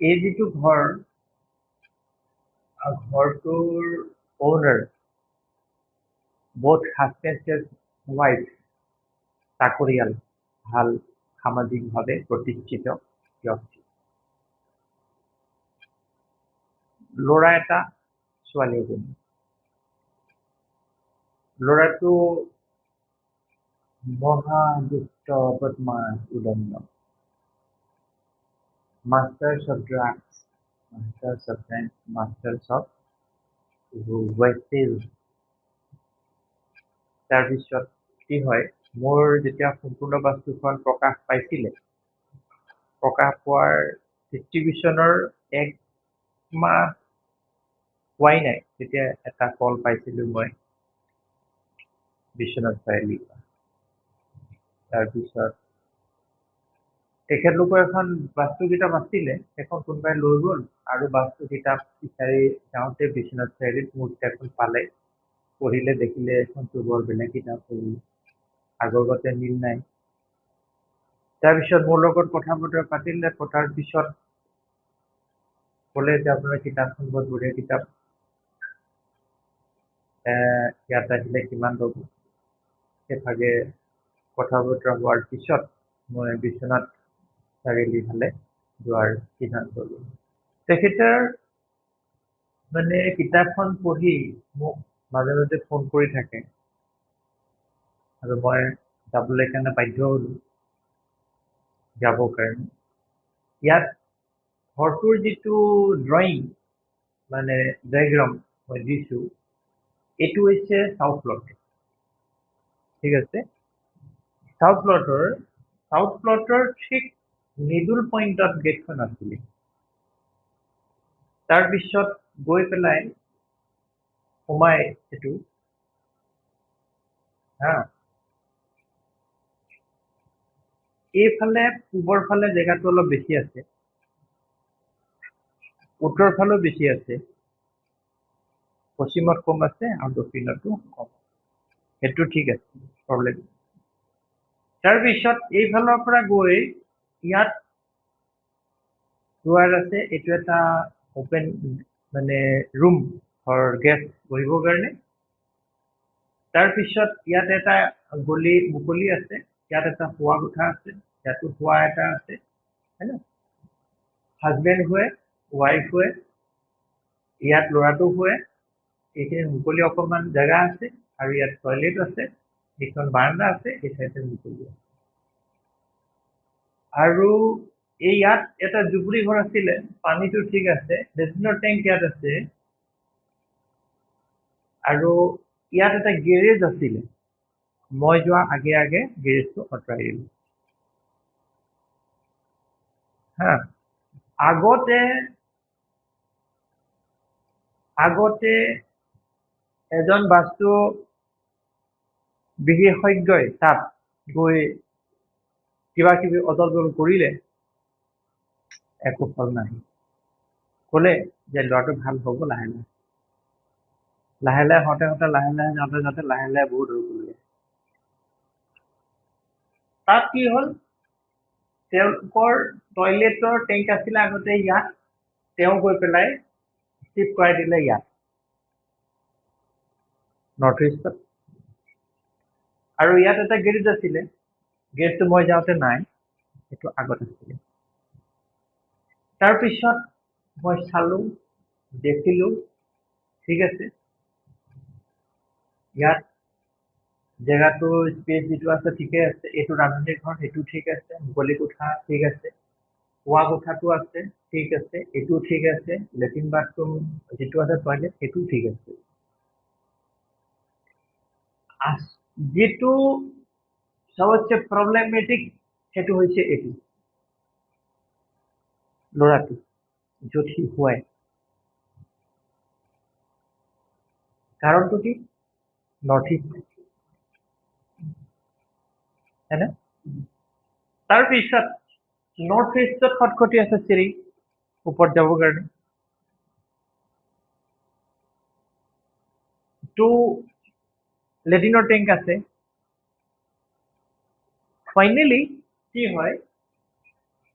এই যিটো ঘৰটোৰ owner both husband and wife চাকৰিয়াল, ভাল সামাজিকভাৱে প্ৰতিষ্ঠিত ব্যক্তি। ল'ৰা এটা, ছোৱালী এজনী। ল'ৰাটো মহা দুষ্ট, বদমাছ, উদণ্ড। Masters of drugs, masters of rent, masters of wastage। তাৰপিছত কি হয়, মোৰ যেতিয়া সম্পূৰ্ণ বাস্তুখন প্ৰকাশ পাইছিলে, প্ৰকাশ পোৱাৰ ডিষ্ট্ৰিবিউশ্যনৰ 1 মাহ হোৱাই নাই, তেতিয়া এটা কল পাইছিলোঁ মই বিশ্বনাথ চাৰিআলিৰ পৰা। তাৰপিছত তেখেতলোকৰ এখন বাস্তু কিতাপ আছিলে, সেইখন কোনোবাই লৈ গ'ল, আৰু বাস্তু কিতাপ বিচাৰি যাওঁতে বিশ্বনাথ চাৰিআলিত মোৰ কিতাপখন পালে, পঢ়িলে, দেখিলে এইখনতো বৰ বেলেগ কিতাপ, আগৰ গতে মিল নাই। তাৰপিছত মোৰ লগত কথা বতৰা পাতিলে, পতাৰ পিছত ক'লে যে আপোনাৰ কিতাপখন বৰ বঢ়িয়া কিতাপ, ইয়াত আহিলে কিমান ল'ব। সেইভাগে কথা বতৰা হোৱাৰ পিছত মই বিশ্বনাথ চাৰিআলি ফালে যোৱাৰ সিদ্ধান্ত ল'লোঁ। তেখেতৰ মানে কিতাপখন পঢ়ি মোক মাজে মাজে ফোন কৰি থাকে, আৰু মই যাবলৈ কাৰণে বাধ্য হ'লোঁ, যাবৰ কাৰণে। ইয়াত ঘৰটোৰ যিটো ড্ৰয়িং, মানে ডায়েগ্ৰাম মই দিছোঁ, এইটো হৈছে চাউথ প্লট। ঠিক আছে, চাউথ প্লটৰ ঠিক মিডল পইণ্টত গেটখন আছিলে। তাৰপিছত গৈ পেলাই সোমাই এইটো এইফালে পূবৰ ফালে জেগাটো অলপ বেছি আছে, উত্তৰ ফালেও বেছি আছে, পশ্চিমত কম আছে, আৰু দক্ষিণতো কম। সেইটো ঠিক আছে, প্ৰব্লেম। তাৰপিছত এইফালৰ পৰা গৈ ইয়াত দুৱাৰ আছে, এইটো এটা অপেন মানে ৰুম ফৰ গেষ্ট বহিবৰ কাৰণে। তাৰপিছত ইয়াত এটা গলি মুকলি আছে, ইয়াত এটা শোৱা কোঠা আছে, ইয়াতো শোৱা এটা আছে, হয় ন। হাজবেণ্ড শুৱে, ৱাইফ শুৱে, ইয়াত ল'ৰাটো শুৱে, এইখিনি মুকলি অকণমান জেগা আছে, আৰু ইয়াত টয়লেট আছে, এইখন বাৰাণ্ডা আছে, এই চাইডে মুকলি আছে। আৰু এই ইয়াত এটা জুপুৰি ঘৰ আছিলে, পানীটো ঠিক আছে, লেট্ৰিনৰ টেংক ইয়াত আছে, আৰু ইয়াত এটা গেৰেজ আছিলে, মই যোৱা আগে আগে গেৰেজটো আঁতৰাই দিলোঁ। আগতে এজন বাস্তু বিশেষজ্ঞই তাত গৈ কিবা কিবি অদল বদল কৰিলে, একো ফল নাই। ক'লে যে ল'ৰাটো ভাল হ'ব লাহে লাহে হওঁতে লাহে লাহে বহুত হৈ গ'লগে। তাত কি হ'ল, তেওঁলোকৰ টয়লেটৰ টেংক আছিলে আগতে ইয়াত, তেওঁ গৈ পেলাই শিফ্ট কৰাই দিলে ইয়াত, নৰ্থ ইষ্টত। আৰু ইয়াত এটা গেৰেজ আছিলে, গেৰেজটো মই যাওঁতে নাই, সেইটো আগত আছিলে। তাৰপিছত মই চালোঁ, দেখিলোঁ, ঠিক আছে, ইয়াত জেগাটো স্পেচ যিটো আছে ঠিকে আছে, এইটো ৰান্ধনী ঘৰ, সেইটো ঠিক আছে, মুকলি কোঠা ঠিক আছে, শোৱা কোঠাটো আছে ঠিক আছে, এইটো ঠিক আছে, লেট্ৰিন বাথৰুম যিটো আছে টয়লেট সেইটো ঠিক আছে। যিটো সবতছে প্ৰব্লেমেটিক সেইটো হৈছে এইটো, ল'ৰাটো য'ত সি শুৱাই। কাৰণটো কি, নৰ্থ ইষ্ট, হয়নে? তাৰপিছত নৰ্থ ইষ্টত খটখটি আছে চিৰি ওপৰত যাবৰ কাৰণে, টু লেট্ৰিনৰ টেংক আছে। ফাইনেলি কি হয়,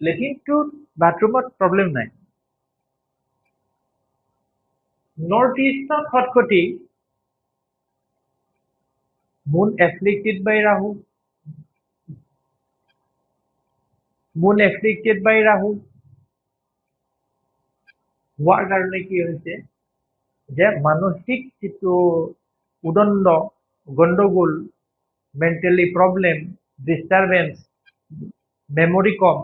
লেট্ৰিনটো বাথৰুমত প্ৰব্লেম নাই, North Eastern Khotkhoti, moon afflicted by Rahu, moon afflicted by Rahu. হোৱাৰ কাৰণে কি হৈছে যে মানসিক যিটো উদণ্ড গণ্ডগোল মেণ্টেলি প্ৰব্লেম ডিষ্টাৰবেন্স মেমৰি কম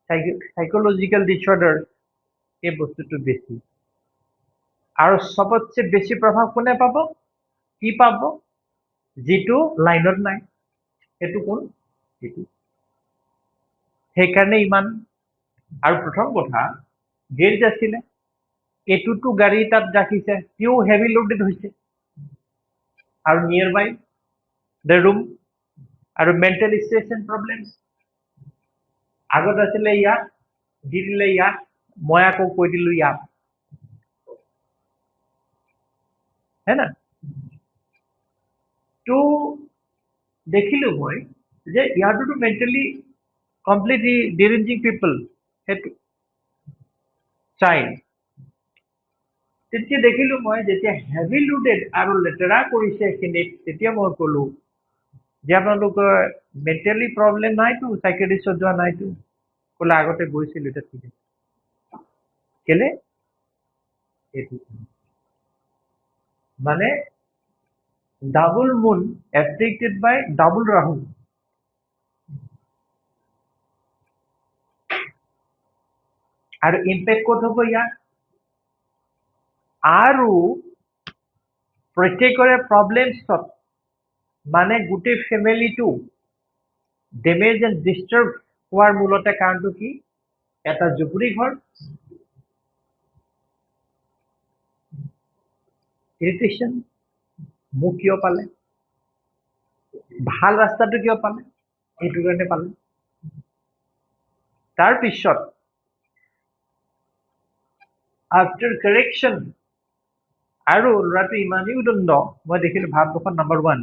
সাইকোলজিকেল ডিছঅৰ্ডাৰ এই বস্তুটো বেছি আৰু সবতছে বেছি প্ৰভাৱ কোনে পাব কি পাব যিটো লাইনত নাই সেইটো কোন সেইটো সেইকাৰণে ইমান আৰু প্ৰথম কথা গেৰেজ আছিলে এইটোতো গাড়ী তাত ৰাখিছে সিও হেভি লোডেড হৈছে আৰু নিয়াৰ বাই দ্য ৰুম আৰু মেণ্টেল ষ্ট্ৰেছ এণ্ড প্ৰব্লেমছ আগত আছিলে ইয়াত দি দিলে ইয়াত মই আকৌ কৈ দিলো ইয়াত হে না তো দেখিলো মই যে ইয়াতোতো মেণ্টেলি কমপ্লিটলি ডিৰেঞ্জিং পিপল সেইটো চাইল্ড তেতিয়া দেখিলো মই যেতিয়া হেভি লোডেড আৰু লেতেৰা কৰিছে এইখিনিত তেতিয়া মই ক'লো যে আপোনালোকৰ মেণ্টেলি প্ৰব্লেম নাইতো চাইকেডিষ্টত যোৱা নাইতো ক'লে আগতে গৈছিলো এতিয়া ঠিক আছে কেলে এইটো মানে ডাবল মুন এফেক্টেড বাই ডাবল ৰাহু আৰু ইম্পেক্ট ক'ত হ'ব ইয়াত আৰু প্ৰত্যেকৰে প্ৰব্লেমছত মানে গোটেই ফেমিলিটো ডেমেজ এণ্ড ডিষ্টাৰ্ব হোৱাৰ মূলতে কাৰণটো কি এটা জুপুৰি ঘৰ ইৰিটেশ্যন মোক কিয় পালে ভাল ৰাস্তাটো কিয় পালে এইটো কাৰণে পালে তাৰপিছত আফটাৰ কাৰেকশ্যন আৰু ল'ৰাটো ইমানেই উদণ্ড মই দেখিলো ভাৰতবৰ্ষত নম্বৰ 1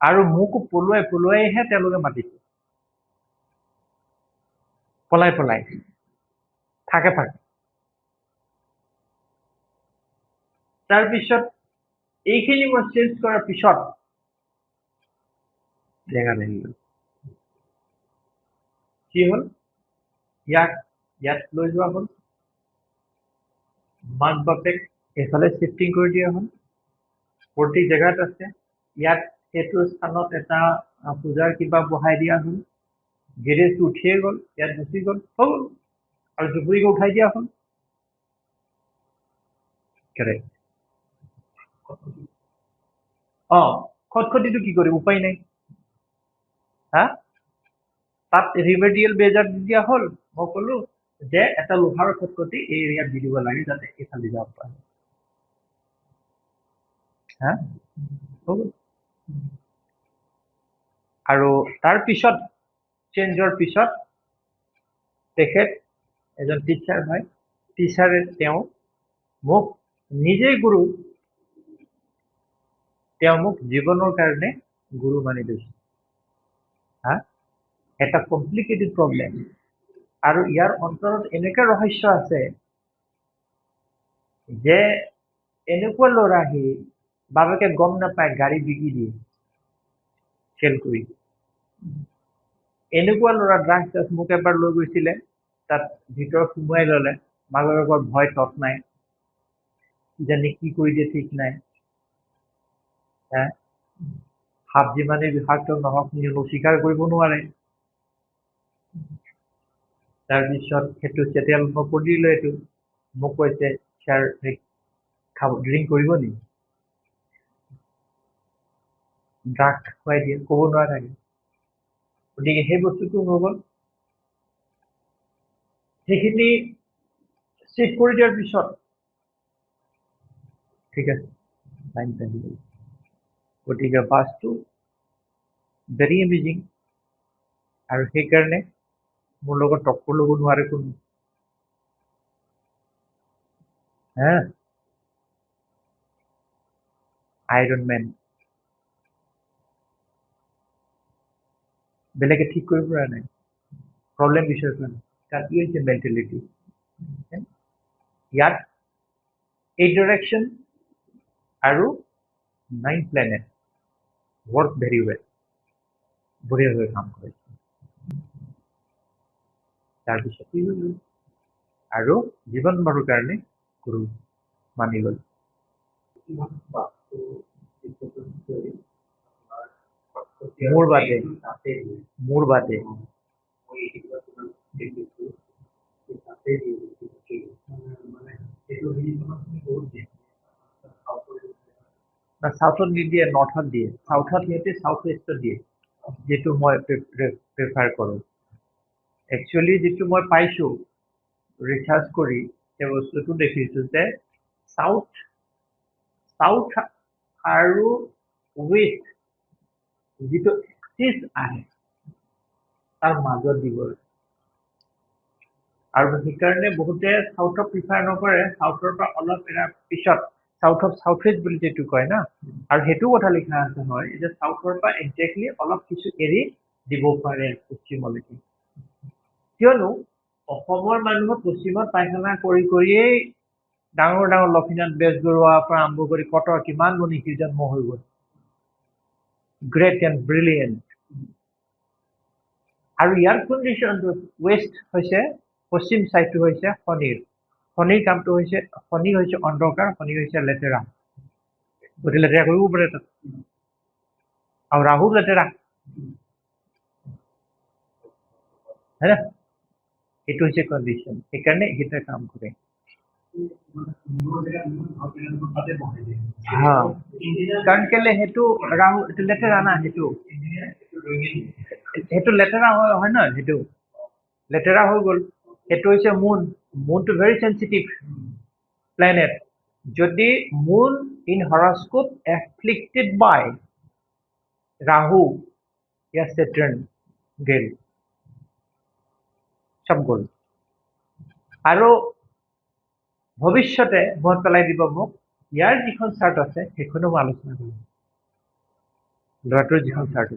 আৰু মোকো পলুৱাইহে তেওঁলোকে মাতিছে পলাই থাকে তাৰপিছত এইখিনি মই চেঞ্জ কৰাৰ পিছত জেগা লাগিল কি হ'ল ইয়াত লৈ যোৱা হ'ল মাক বাপেক এইফালে শিফটিং কৰি দিয়া হ'ল প্ৰতি জেগাত আছে ইয়াত সেইটো স্থানত এটা পূজাৰ কিবা বহাই দিয়া হ'ল গেৰেজটো উঠিয়ে গ'ল ইয়াত গুচি গ'ল হ'ল আৰু জুপুৰিকে উঠাই দিয়া হ'ল কাৰেক্ট খটখটিটো কি কৰিম উপায় নাই হা তাত ৰিমেডিয়েল বেজাৰ দি দিয়া হ'ল মই ক'লো যে এটা লোহাৰ খটখটি এই এৰিয়াত দি দিব লাগে যাতে এইফালে যাব পাৰে হা আৰু তাৰপিছত চেঞ্জৰ পিছত তেখেত এজন টিচাৰ হয় টিচাৰে তেওঁ মোক নিজেই গুৰু তেওঁ মোক জীৱনৰ কাৰণে গুৰু মানি লৈছে হা এটা কমপ্লিকেটেড প্ৰব্লেম আৰু ইয়াৰ অন্তৰত এনেকুৱা ৰহস্য আছে যে এনেকুৱা ল'ৰা আহি বাবাকে গম নাপায় গাড়ী বিকি দিয়ে খেল কৰি এনেকুৱা ল'ৰা ড্ৰাগছ মোক এবাৰ লৈ গৈছিলে তাত ভিতৰত সোমোৱাই ল'লে মাক বাপেকৰ ভয় তত নাই জানি কি কৰি দিয়ে ঠিক নাই সাপ যিমানে বিষাক্ত নহওক স্বীকাৰ কৰিব নোৱাৰে তাৰপিছত সেইটো যেতিয়া মই পঢ়িলো এইটো মোক কৈছে ছাৰ খাব ড্ৰিংক কৰিব নি ড্ৰাগ খুৱাই দিয়ে ক'ব নোৱাৰা থাকে গতিকে সেই বস্তুটো হৈ গ'ল সেইখিনি চেক কৰি দিয়াৰ পিছত ঠিক আছে টাইম আহি গ'ল গতিকে বাছটো ভেৰি এমেজিং আৰু সেইকাৰণে মোৰ লগত টক্কৰ ল'ব নোৱাৰে কোনো হা আইৰন মেন বেলেগে ঠিক কৰিব পৰা নাই প্ৰব্লেম বিচাৰি পোৱা নাই কাৰণ ই হৈছে মেণ্টেলিটি ইয়াত 8 direction আৰু 9 planet work very well বঢ়িয়াভাৱে কাম কৰিছে তাৰপিছত কি হ'ল আৰু জীৱন বাৰুৰ কাৰণে গুৰু মানি গ'ল মোৰ বাদে না সাউথত নিদিয়ে নৰ্থত দিয়ে সাউথত সিহঁতে সাউথ ৱেষ্টত দিয়ে যেটো মই প্ৰেফাৰ কৰোঁ একচুৱেলি যেটো মই পাইছোঁ ৰিচাৰ্চ কৰি সেই বস্তুটো দেখিছোঁ যে সাউথ আৰু ৱেষ্ট যেটো এক্সিছ আহে তাৰ মাজত দিব আৰু সেইকাৰণে বহুতে সাউথক প্ৰিফাৰ নকৰে সাউথৰ পৰা অলপ এৰা পিছত সাউথ ৱেষ্ট বুলি যেটো কয় না আৰু হেতু কথা লিখা আছে হয় যে সাউথৰ পৰা এক্স্যাক্টলি অলপ কিছু এৰি দিব পাৰে পশ্চিমলৈকে কিয়নো অসমৰ মানুহ পশ্চিমত পায়খানা কৰিয়েই ডাঙৰ লক্ষ্মীনাথ বেজবৰুৱাৰ পৰা আৰম্ভ কৰি কটৰ কিমান মনীষী জন্ম হৈ গ'ল গ্ৰেট এণ্ড ব্ৰিলিয়েণ্ট আৰু ইয়াৰ কণ্ডিশ্যনটো ৱেষ্ট হৈছে পশ্চিম সাইডটো হৈছে শনিৰ কামটো হৈছে শনি হৈছে অন্ধকাৰ শনি হৈছে লেতেৰা গতি লেতেৰা কৰিব পাৰে তাত আৰু ৰাহু লেতেৰা है ना এইটো হৈছে কণ্ডিশ্যন সেইকাৰণে এইকেইটা কাম কৰে কাৰণ কেলে সেইটো ৰাহু এইটো লেতেৰা না সেইটো লেতেৰা হয় ন সেইটো লেতেৰা হৈ গ'ল সেইটো হৈছে মুনটো ভেৰি সেনচিটিভ প্লেনেট যদি মুন ইন হৰস্কোপ এফ্লিক্টেড বাই ৰাহু या Saturn গেল সব গ'ল আৰু ভৱিষ্যতে মনত পেলাই দিব মোক ইয়াৰ যিখন চাৰ্ট আছে সেইখনো মই আলোচনা কৰিম ল'ৰাটোৰ যিখন চাৰ্ট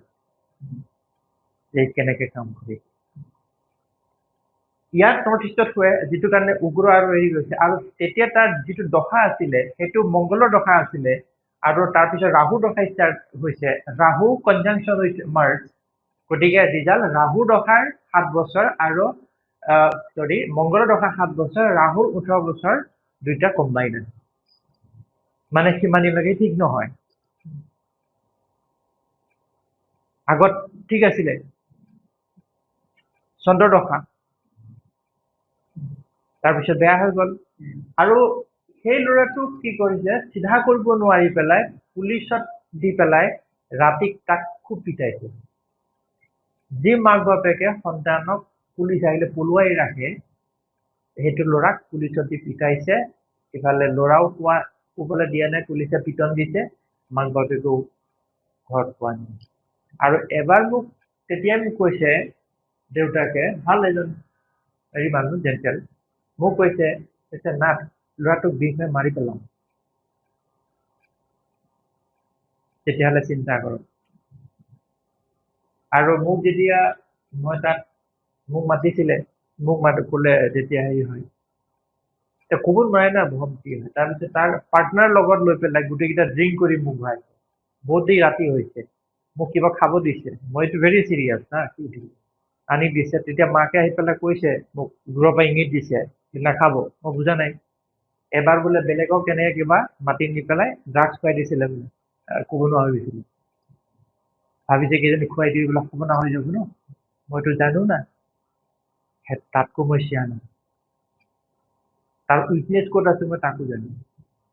এই কেনেকৈ কাম কৰে ইয়াত নৰ্থ ইষ্টত হয় যিটো কাৰণে উগ্ৰ আৰু এৰি গৈছে আৰু তেতিয়া তাৰ যিটো দশা আছিলে সেইটো মংগলৰ দশা আছিলে আৰু তাৰপিছত ৰাহু দশা ষ্টাৰ্ট হৈছে ৰাহু কনজাংচন হৈছে মাৰ্চ গতিকে ৰিজাল্ট ৰাহু দশাৰ 7 বছৰ আৰু মংগলৰ দশা 7 বছৰ ৰাহুৰ 18 বছৰ দুইটা কম্বাইন আছে মানে সিমানলৈকে ঠিক নহয় আগত ঠিক আছিলে চন্দ্ৰ দশা তাৰপিছত বেয়া হৈ গ'ল আৰু সেই ল'ৰাটো কি কৰিছে চিধা কৰিব নোৱাৰি পেলাই পুলিচত দি পেলাই ৰাতি তাক খুব পিটাইছে যি মাক বাপেকে সন্তানক পুলিচ আহিলে পলুৱাই ৰাখে সেইটো ল'ৰাক পুলিচত দি পিটাইছে ইফালে ল'ৰাও শুবলৈ দিয়া নাই পুলিচে পিটন দিছে মাক বাপেকেও ঘৰত পোৱা নাই আৰু এবাৰ মোক তেতিয়া মোক কৈছে দেউতাকে ভাল এজন হেৰি মানুহ জেণ্টেল মোক কৈছে না ল'ৰাটোক বিষে মাৰি পেলাম তেতিয়াহ'লে চিন্তা কৰক আৰু মোক যেতিয়া মই তাত মোক মাতিছিলে মোক ক'লে যেতিয়া হেৰি হয় ক'ব নোৱাৰে না ভম কি হয় তাৰপিছত তাৰ পাৰ্টনাৰ লগত লৈ পেলাই গোটেইকেইটা ড্ৰিংক কৰি মোক ভৰাইছে বহুত দেৰি ৰাতি হৈছে মোক কিবা খাব দিছে মইতো ভেৰি চিৰিয়াছ না কি আনি দিছে তেতিয়া মাকে আহি পেলাই কৈছে মোক দূৰৰ পৰা ইংগিত দিছে নাখাব মই বুজা নাই এবাৰ বোলে বেলেগক কেনেকৈ কিবা মাতি নি পেলাই ড্ৰাগছ খুৱাই দিছিলে বোলে ক'ব নোৱাৰা হৈ গৈছিলে ভাবিছে কেইজনী খুৱাই দি বোলে ক'ব না হৈ যাব ন মইতো জানো না তাতকৈ মই চিয়া নাই তাৰ উইকনেছ ক'ত আছে মই তাকো জানো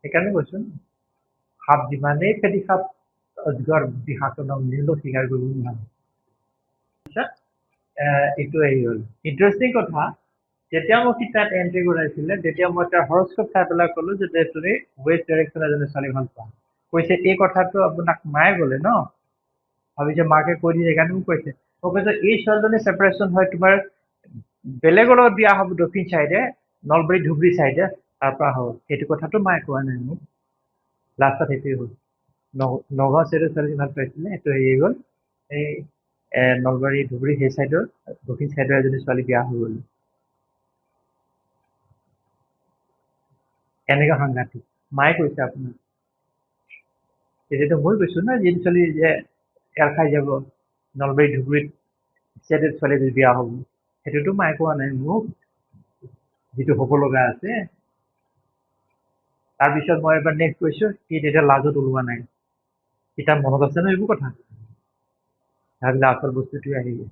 সেইকাৰণে কৈছোঁ সাপ যিমানেই খেতি সাপ অজগৰ বিশাসনক নিলেও স্বীকাৰ কৰিব নোৱাৰে এইটো হেৰি হ'ল ইণ্টাৰেষ্টিং কথা যেতিয়া মোক সি তাত এণ্ট্ৰি কৰাইছিলে তেতিয়া মই তাৰ হৰস্কোপ চাই পেলাই ক'লোঁ যে তুমি ৱেষ্ট ডাইৰেকশ্যন এজনী ছোৱালী ভাল পোৱা কৈছে এই কথাটো আপোনাক মায়ে ক'লে ন ভাবিছে মাকে কৈ দিছে সেইকাৰণে মোক কৈছে মই কৈছোঁ এই ছোৱালীজনী ছেপাৰেশ্যন হয় তোমাৰ বেলেগৰ লগত বিয়া হ'ব দক্ষিণ চাইডে নলবাৰী ধুবুৰী চাইডে তাৰ পৰা হ'ব সেইটো কথাটো মায়ে কোৱা নাই মোক লাষ্টত সেইটোৱে হ'ল নগাঁও চাইডৰ ছোৱালী ভাল পাইছিলে সেইটো হেৰি গ'ল এই নলবাৰী ধুবুৰী সেই চাইডৰ দক্ষিণ চাইডৰ এজনী ছোৱালী বিয়া হৈ গ'ল এনেকুৱা সাংঘাতিক মায়ে কৈছে আপোনাক তেতিয়াতো মই কৈছো না যিটো ছোৱালী যে এৰ খাই যাব নলবাৰী ধুবুৰীত ছেটেড ছোৱালী বিয়া হ'ব সেইটোতো মায়ে কোৱা নাই মোক যিটো হ'ব লগা আছে তাৰপিছত মই এবাৰ নেক্সট কৈছো সি তেতিয়া লাজত ওলোৱা নাই সি তাৰ মনত আছে ন এইবোৰ কথা ভাবিলে আচল বস্তুটোৱে আহি গ'ল